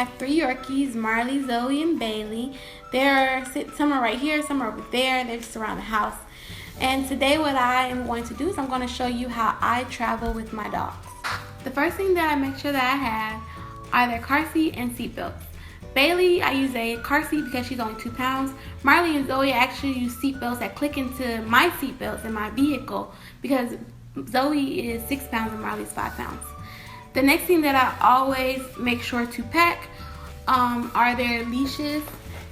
have 3 Yorkies, Marley, Zoe, and Bailey. Some are right here, some are over there. They're just around the house. And today what I am going to do is I'm going to show you how I travel with my dogs. The first thing that I make sure that I have are their car seat and seat belts. Bailey, I use a car seat because she's only 2 pounds. Marley and Zoe actually use seat belts that click into my seat belts in my vehicle because Zoe is 6 pounds and Marley's 5 pounds. The next thing that I always make sure to pack are their leashes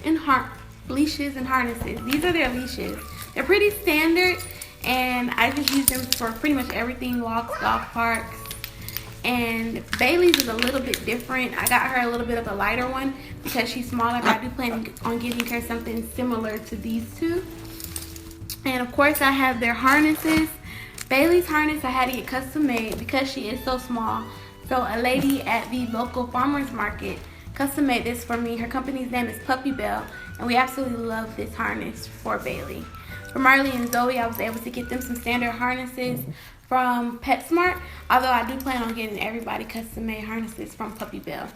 and harnesses. These are their leashes. They're pretty standard, and I just use them for pretty much everything: walks, dog parks. And Bailey's is a little bit different. I got her a little bit of a lighter one because she's smaller, but I do plan on getting her something similar to these two. And of course I have their harnesses. Bailey's harness I had to get custom made because she is so small. So a lady at the local farmer's market custom made this for me. Her company's name is Puppy Bell, and we absolutely love this harness for Bailey. For Marley and Zoe, I was able to get them some standard harnesses from PetSmart, although I do plan on getting everybody custom made harnesses from Puppy Bell.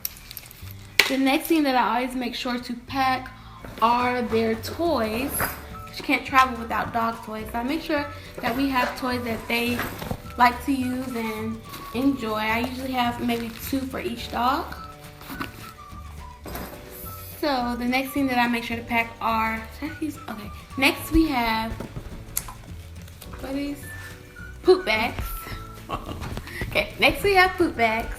The next thing that I always make sure to pack are their toys. You can't travel without dog toys, so I make sure that we have toys that they like to use and enjoy. I usually have maybe 2 for each dog. So the next thing that I make sure to pack are, next we have, what are these? Poop bags. Okay, next we have poop bags.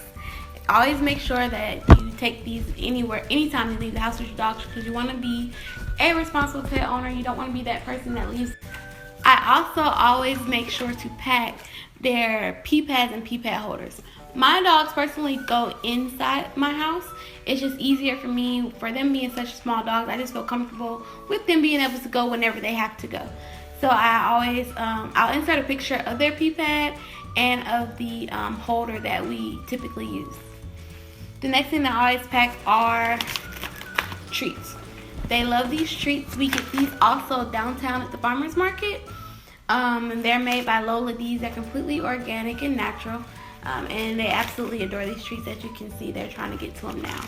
Always make sure that you take these anywhere, anytime you leave the house with your dogs, because you want to be a responsible pet owner. You don't want to be that person that leaves. I also always make sure to pack their pee pads and pee pad holders. My dogs personally go inside my house. It's just easier for me, for them being such small dogs. I just feel comfortable with them being able to go whenever they have to go. So I always, I'll insert a picture of their pee pad and of the holder that we typically use. The next thing that I always pack are treats. They love these treats. We get these also downtown at the farmer's market. And they're made by Lola D's. They're completely organic and natural. And they absolutely adore these treats. As you can see, they're trying to get to them now.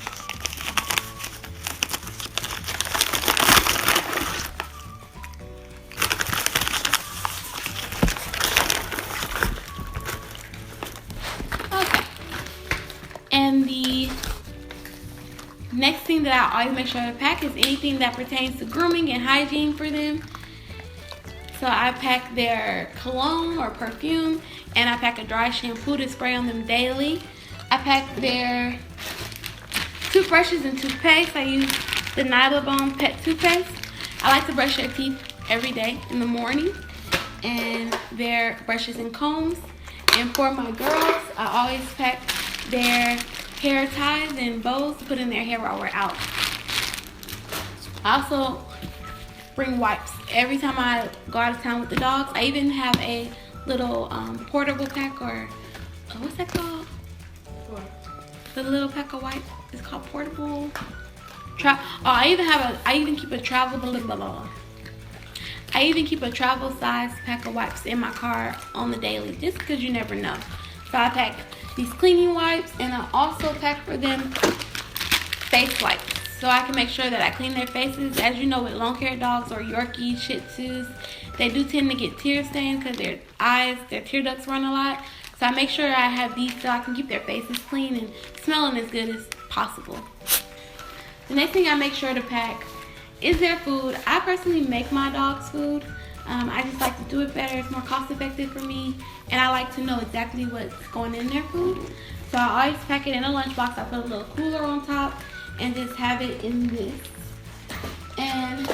Okay. And the next thing that I always make sure to pack is anything that pertains to grooming and hygiene for them. So I pack their cologne or perfume, and I pack a dry shampoo to spray on them daily. I pack their toothbrushes and toothpaste. I use the Nylabone Pet Toothpaste. I like to brush their teeth every day in the morning, and their brushes and combs. And for my girls, I always pack their hair ties and bows to put in their hair while we're out. I also bring wipes every time I go out of town with the dogs. I even have a little portable pack, or what's that called? What? The little pack of wipes. It's called portable. I even keep a travel size pack of wipes in my car on the daily, just because you never know. So I pack these cleaning wipes, and I also pack for them face wipes, so I can make sure that I clean their faces. As you know, with long-haired dogs or Yorkies, Shih Tzus, they do tend to get tear stains because their tear ducts run a lot. So I make sure I have these so I can keep their faces clean and smelling as good as possible. The next thing I make sure to pack is their food. I personally make my dogs food. I just like to do it better. It's more cost effective for me, and I like to know exactly what's going in their food. So I always pack it in a lunchbox. I put a little cooler on top and just have it in this. And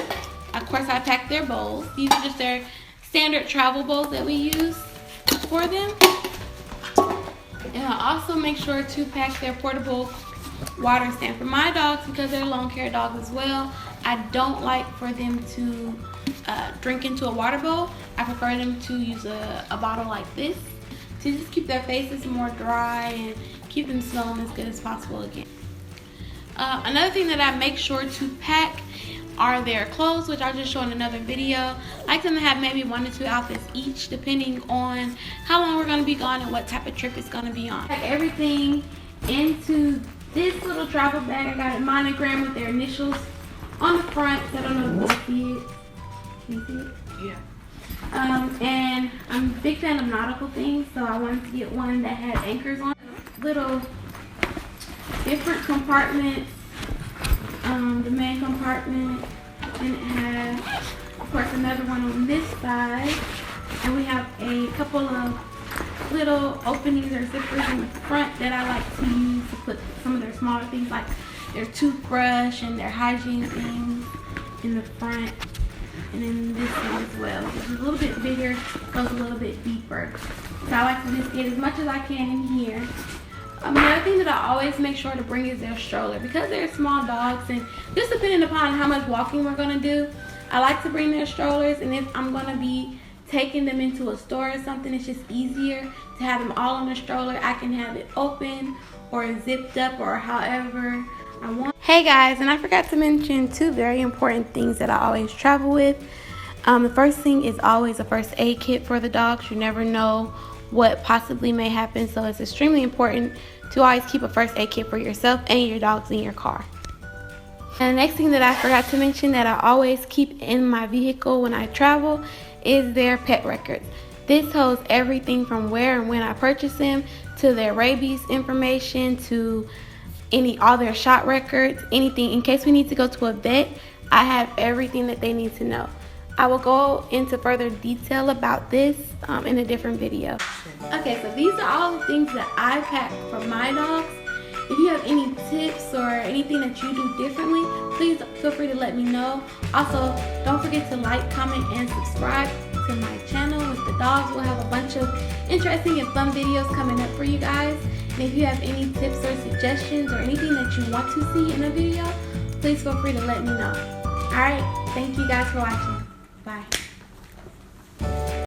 of course I pack their bowls. These are just their standard travel bowls that we use for them. And I also make sure to pack their portable water stand for my dogs because they're long-haired dogs as well. I don't like for them to drink into a water bowl. I prefer them to use a bottle like this to just keep their faces more dry and keep them smelling as good as possible again. Another thing that I make sure to pack are their clothes, which I'll just show in another video. I like them to have maybe 1 to 2 outfits each, depending on how long we're going to be gone and what type of trip it's going to be on. Pack everything into this little travel bag. I got it monogrammed with their initials on the front. So I don't know if you can see it. Can you see it? Yeah. And I'm a big fan of nautical things, so I wanted to get one that had anchors on it. Little different compartments. The main compartment, and it has, of course, another one on this side, and we have a couple of little openings or zippers in the front that I like to use to put some of their smaller things like their toothbrush and their hygiene things in the front. And then this one as well. This is a little bit bigger, goes a little bit deeper. So I like to just get as much as I can in here. Another thing that I always make sure to bring is their stroller. Because they're small dogs, and just depending upon how much walking we're going to do, I like to bring their strollers. And if I'm going to be taking them into a store or something, it's just easier to have them all in the stroller. I can have it open or zipped up or however I want. Hey guys, and I forgot to mention two very important things that I always travel with. The first thing is always a first aid kit for the dogs. You never know what possibly may happen, so it's extremely important to always keep a first aid kit for yourself and your dogs in your car. And the next thing that I forgot to mention that I always keep in my vehicle when I travel is their pet records. This holds everything from where and when I purchased them to their rabies information to all their shot records, anything. In case we need to go to a vet, I have everything that they need to know. I will go into further detail about this in a different video. Okay, so these are all the things that I pack for my dogs. If you have any tips or anything that you do differently, please feel free to let me know. Also, don't forget to like, comment, and subscribe to my channel with the dogs. We'll have a bunch of interesting and fun videos coming up for you guys. And if you have any tips or suggestions or anything that you want to see in a video, please feel free to let me know. Alright, thank you guys for watching. Bye.